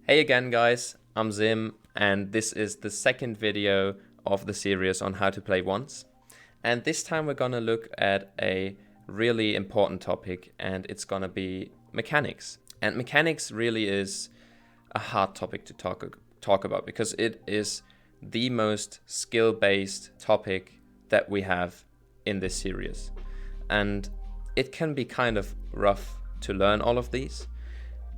Hey again guys, I'm Zim and this is the second video of the series on how to play once. And this time we're gonna look at a really important topic, and it's gonna be mechanics. And mechanics really is a hard topic to talk about because it is the most skill-based topic that we have in this series. And it can be kind of rough to learn all of these,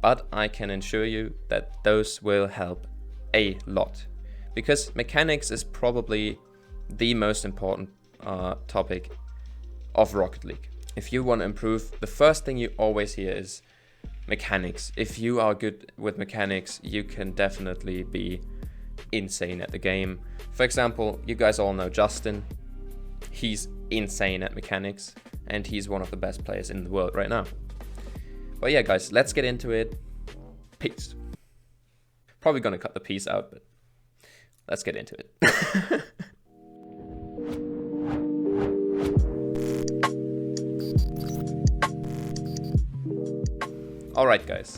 but I can assure you that those will help a lot, because mechanics is probably the most important topic of Rocket League. If you want to improve, the first thing you always hear is mechanics. If you are good with mechanics, you can definitely be insane at the game. For example, you guys all know Jstn. He's insane at mechanics and he's one of the best players in the world right now. But yeah guys, let's get into it. Peace. Probably gonna cut the peace out, but let's get into it. Alright guys,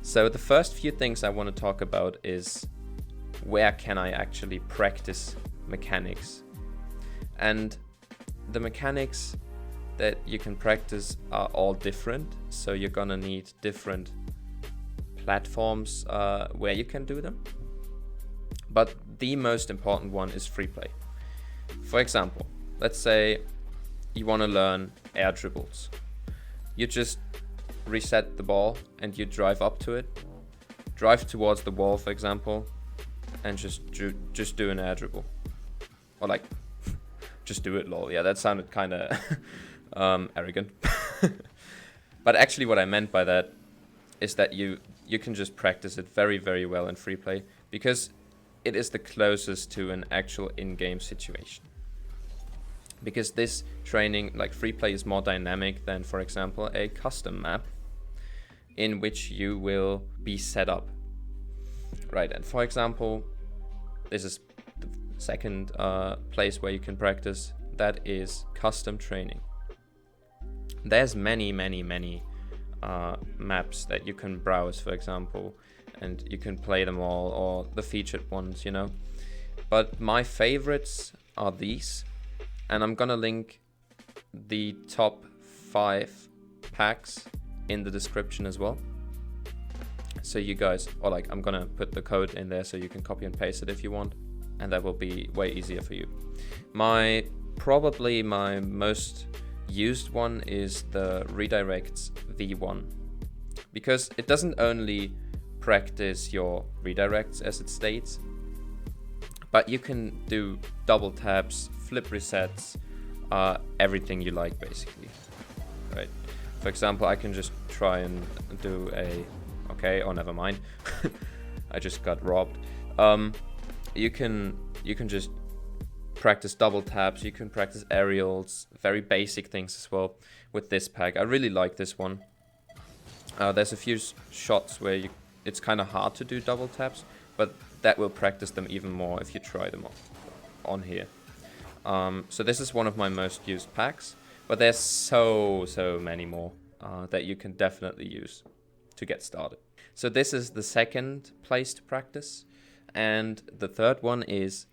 so the first few things I want to talk about is where can I actually practice mechanics. And the mechanics that you can practice are all different, so you're gonna need different platforms where you can do them. But the most important one is Freeplay. For example, let's say you want to learn air dribbles. You just reset the ball and you drive up to it, drive towards the wall for example, and just do an air dribble. Or like, just do it, lol. Yeah, that sounded kind of arrogant. But actually what I meant by that is that you can just practice it very, very well in Freeplay, because it is the closest to an actual in-game situation. Because this training, like Freeplay, is more dynamic than, for example, a custom map in which you will be set up. Right, and for example, this is the second place where you can practice. That is custom training. There's many maps that you can browse, for example, and you can play them all, or the featured ones, you know. But my favorites are these, and I'm gonna link the top 5 packs in the description as well. So you guys, or like, I'm gonna put the code in there so you can copy and paste it if you want, and that will be way easier for you. Probably my most used one is the redirects V1, because it doesn't only practice your redirects as it states, but you can do double taps, flip resets, everything you like basically, right? For example, I can just try and do never mind. I just got robbed. You can just practice double taps, you can practice aerials, very basic things as well with this pack. I really like this one. There's a few shots where it's kind of hard to do double taps, but that will practice them even more if you try them on here. So this is one of my most used packs, but there's so many more that you can definitely use to get started. So this is the second place to practice, and the third one is,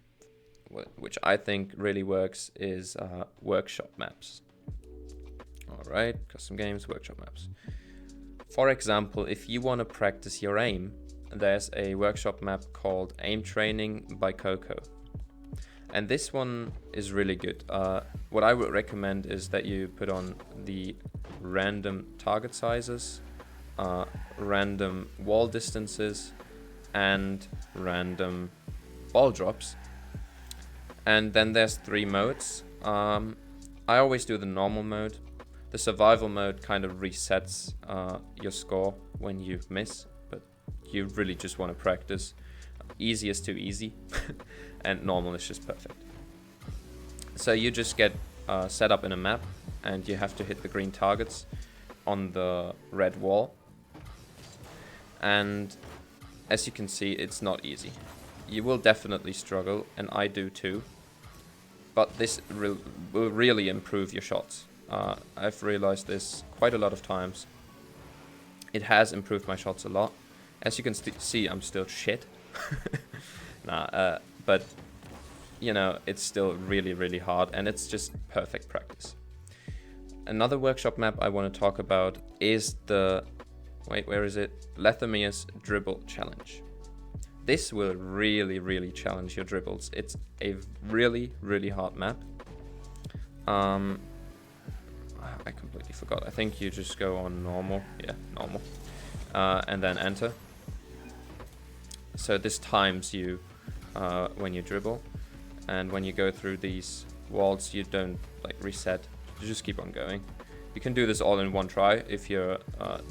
which I think really works, is workshop maps. Alright, custom games, workshop maps. For example, if you want to practice your aim, there's a workshop map called Aim Training by Coco. And this one is really good. What I would recommend is that you put on the random target sizes, random wall distances, and random ball drops. And then there's 3 modes. I always do the normal mode. The survival mode kind of resets your score when you miss, but you really just want to practice. Easy is too easy, and normal is just perfect. So you just get set up in a map, and you have to hit the green targets on the red wall. And as you can see, it's not easy. You will definitely struggle, and I do too. But this will really improve your shots. I've realized this quite a lot of times. It has improved my shots a lot, As you can see, I'm still shit. But you know, it's still really, really hard, and it's just perfect practice. Another workshop map I want to talk about is the, wait, where is it? Lethermia's Dribble Challenge. This will really, really challenge your dribbles. It's a really, really hard map. I completely forgot. I think you just go on normal. Yeah, normal. And then enter. So this times you when you dribble. And when you go through these walls, you don't like reset. You just keep on going. You can do this all in one try if you're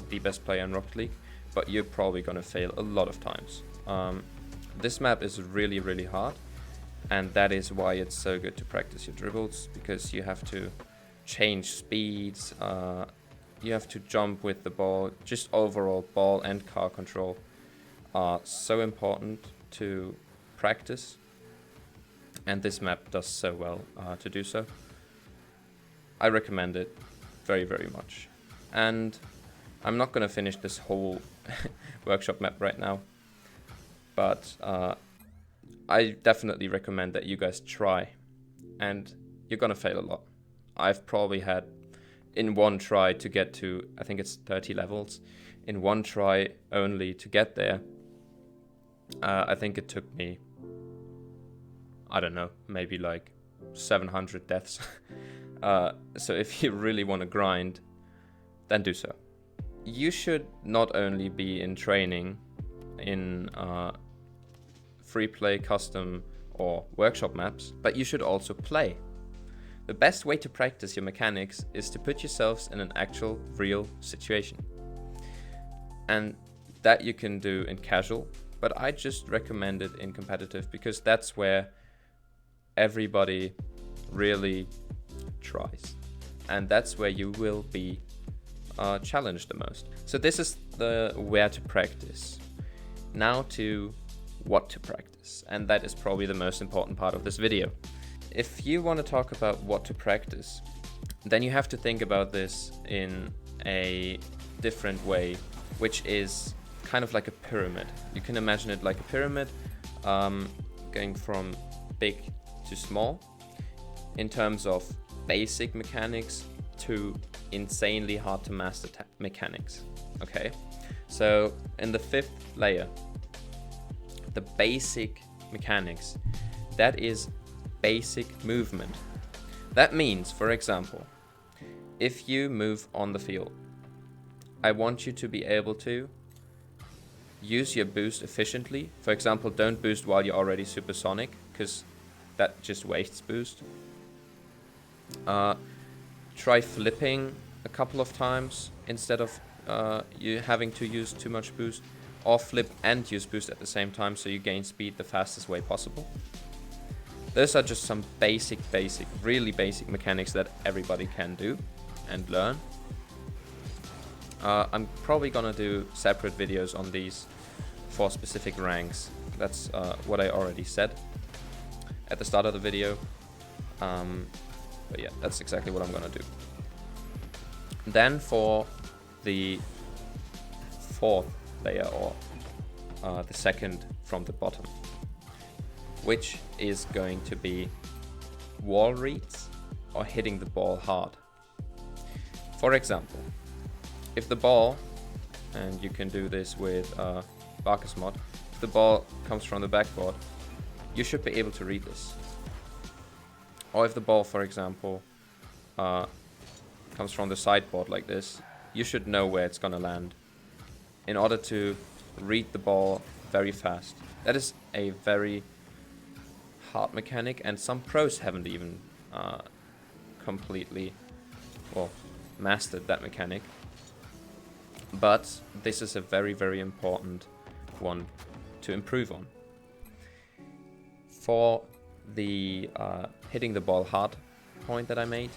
the best player in Rocket League, but you're probably gonna fail a lot of times. This map is really, really hard, and that is why it's so good to practice your dribbles, because you have to change speeds, you have to jump with the ball. Just overall ball and car control are so important to practice. And this map does so well to do so. I recommend it very, very much. And I'm not going to finish this whole workshop map right now. But I definitely recommend that you guys try. And you're going to fail a lot. I've probably had, in one try to get to, I think it's 30 levels. In one try only to get there. I think it took me, I don't know, maybe like 700 deaths. So if you really want to grind, then do so. You should not only be in training in Freeplay, custom, or workshop maps, but you should also play. The best way to practice your mechanics is to put yourselves in an actual, real situation. And that you can do in casual, but I just recommend it in competitive, because that's where everybody really tries, and that's where you will be challenged the most. So this is the where to practice. Now to what to practice, and that is probably the most important part of this video. If you want to talk about what to practice, then you have to think about this in a different way, which is kind of like a pyramid. You can imagine it like a pyramid, going from big to small in terms of basic mechanics to insanely hard to master mechanics. Okay, so in the 5th layer, the basic mechanics, that is basic movement. That means, for example, if you move on the field, I want you to be able to use your boost efficiently. For example, don't boost while you're already supersonic, because that just wastes boost. Try flipping a couple of times instead of you having to use too much boost, or flip and use boost at the same time so you gain speed the fastest way possible. Those are just some basic, really basic mechanics that everybody can do and learn. I'm probably gonna do separate videos on these for specific ranks. That's what I already said at the start of the video. But yeah, that's exactly what I'm gonna do. Then for the 4th layer, or the second from the bottom, which is going to be wall reads or hitting the ball hard. For example, if the ball, and you can do this with Barker's mod, if the ball comes from the backboard, you should be able to read this. Or if the ball, for example, comes from the sideboard like this, you should know where it's gonna land in order to read the ball very fast. That is a very hard mechanic, and some pros haven't even completely, well, mastered that mechanic. But this is a very, very important one to improve on. For the hitting the ball hard point that I made,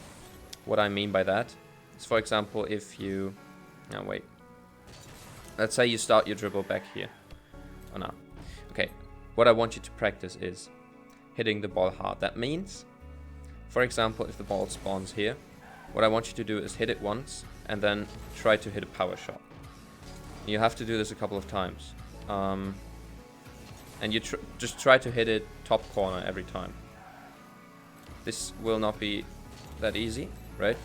what I mean by that is, for example, if you, now wait, let's say you start your dribble back here. Oh no. Okay, what I want you to practice is hitting the ball hard. That means, for example, if the ball spawns here, what I want you to do is hit it once and then try to hit a power shot. You have to do this a couple of times. and you just try to hit it top corner every time. This will not be that easy, right?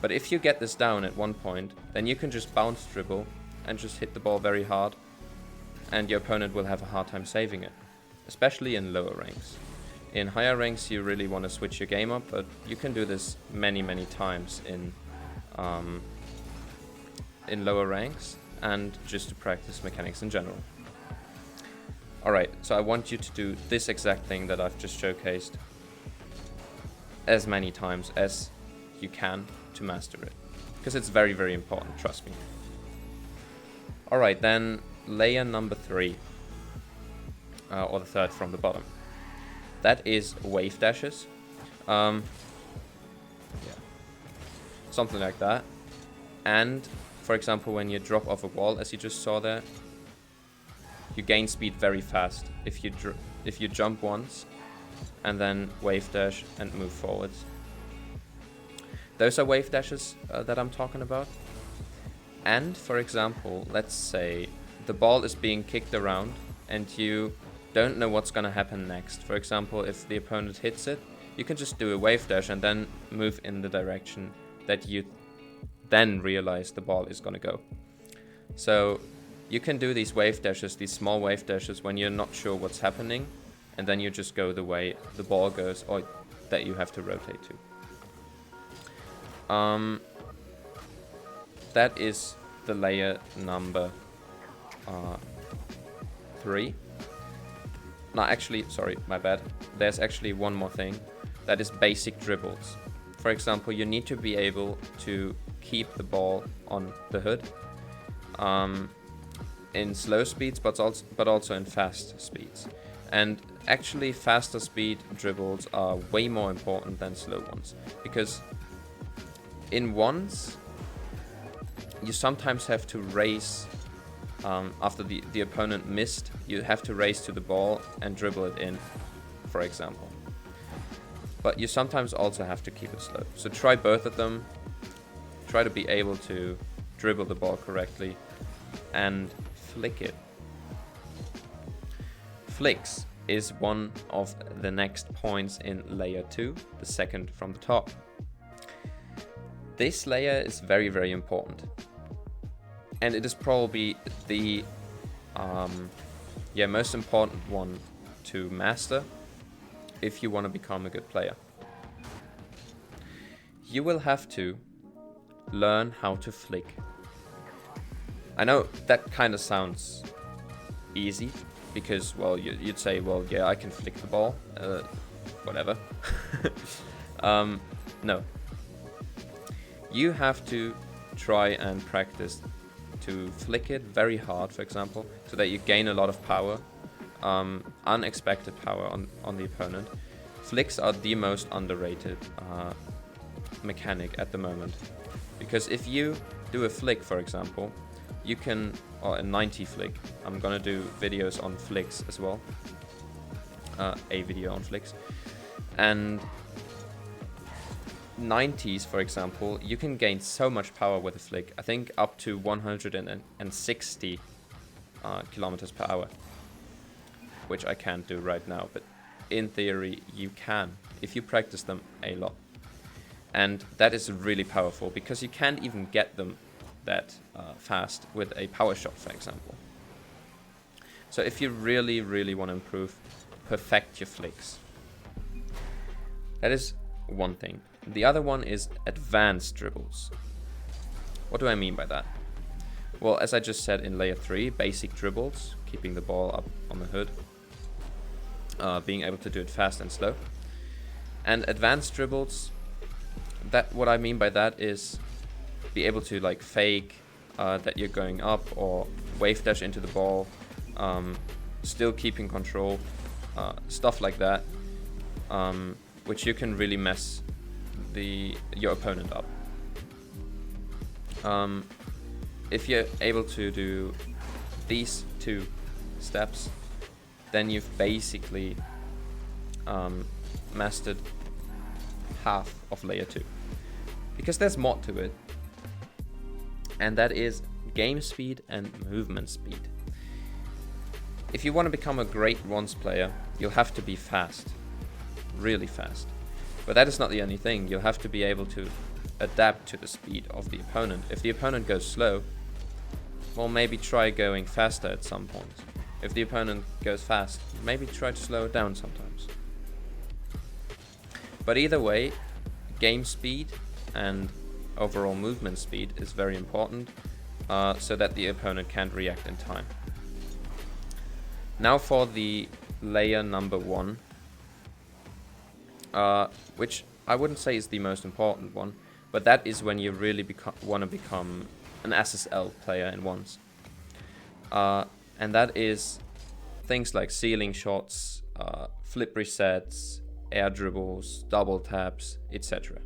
But if you get this down at one point, then you can just bounce dribble and just hit the ball very hard, and your opponent will have a hard time saving it, especially in lower ranks. In higher ranks, you really want to switch your game up, but you can do this many times in lower ranks, and just to practice mechanics in general. Alright, so I want you to do this exact thing that I've just showcased as many times as you can to master it, because it's very important, trust me. Alright, then layer number 3, or the third from the bottom. That is wave dashes. Yeah, something like that. And for example, when you drop off a wall, as you just saw there, you gain speed very fast if you jump once and then wave dash and move forwards. Those are wave dashes that I'm talking about. And for example, let's say the ball is being kicked around and you don't know what's gonna happen next. For example, if the opponent hits it, you can just do a wave dash and then move in the direction that you then realize the ball is gonna go. So you can do these wave dashes, these small wave dashes, when you're not sure what's happening, and then you just go the way the ball goes, or that you have to rotate to. That is the layer number 3. No, actually, sorry, my bad. There's actually one more thing. That is basic dribbles. For example, you need to be able to keep the ball on the hood in slow speeds, but also in fast speeds. And actually, faster speed dribbles are way more important than slow ones, because in ones, you sometimes have to race. After the opponent missed, you have to race to the ball and dribble it in, for example. But you sometimes also have to keep it slow. So try both of them. Try to be able to dribble the ball correctly and flick it. Flicks is one of the next points in layer 2, the second from the top. This layer is very important. And it is probably the most important one to master if you want to become a good player. You will have to learn how to flick. I know that kind of sounds easy, because, well, you'd say, well, yeah, I can flick the ball, whatever. No. You have to try and practice to flick it very hard, for example, so that you gain a lot of power, unexpected power on the opponent. Flicks are the most underrated mechanic at the moment, because if you do a flick, for example, you can, or a 90 flick, I'm gonna do videos on flicks as well, a video on flicks, and 90s, for example, you can gain so much power with a flick. I think up to 160 kilometers per hour, which I can't do right now, but in theory you can if you practice them a lot. And that is really powerful, because you can't even get them that fast with a power shot, for example. So if you really want to improve, perfect your flicks. That is one thing. The other one is advanced dribbles. What do I mean by that? Well, as I just said in layer 3, basic dribbles, keeping the ball up on the hood, being able to do it fast and slow. And advanced dribbles, that what I mean by that is be able to like fake that you're going up, or wave dash into the ball, still keeping control, stuff like that, which you can really mess your opponent up. If you're able to do these 2 steps, then you've basically mastered half of layer 2, because there's more to it, and that is game speed and movement speed. if you want to become a great once player, you'll have to be fast. Really fast. But that is not the only thing. You'll have to be able to adapt to the speed of the opponent. If the opponent goes slow, well, maybe try going faster at some point. If the opponent goes fast, maybe try to slow it down sometimes. But either way, game speed and overall movement speed is very important, so that the opponent can't react in time. Now for the layer number 1, which I wouldn't say is the most important one, but that is when you really want to become an SSL player in once. And that is things like ceiling shots, flip resets, air dribbles, double taps, etc.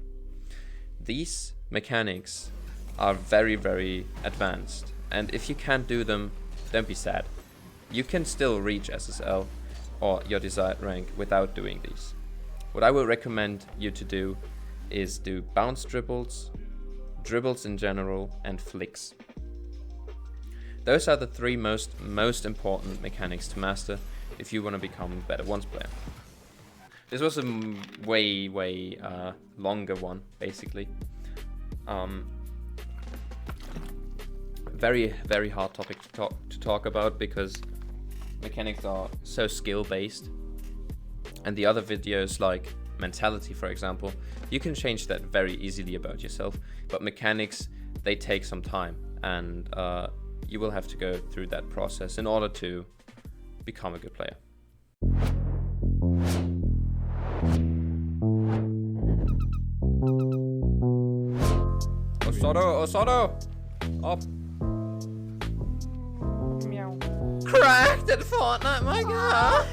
These mechanics are very, very advanced, and if you can't do them, don't be sad. You can still reach SSL or your desired rank without doing these. What I will recommend you to do is do bounce dribbles, dribbles in general, and flicks. Those are the 3 most important mechanics to master if you want to become a better once player. This was a way longer one, basically. Very hard topic to talk about, because mechanics are so skill based, and the other videos like mentality, for example, you can change that very easily about yourself, but mechanics, they take some time, and you will have to go through that process in order to become a good player. Osoto! Up! Meow. Cracked at Fortnite, my god!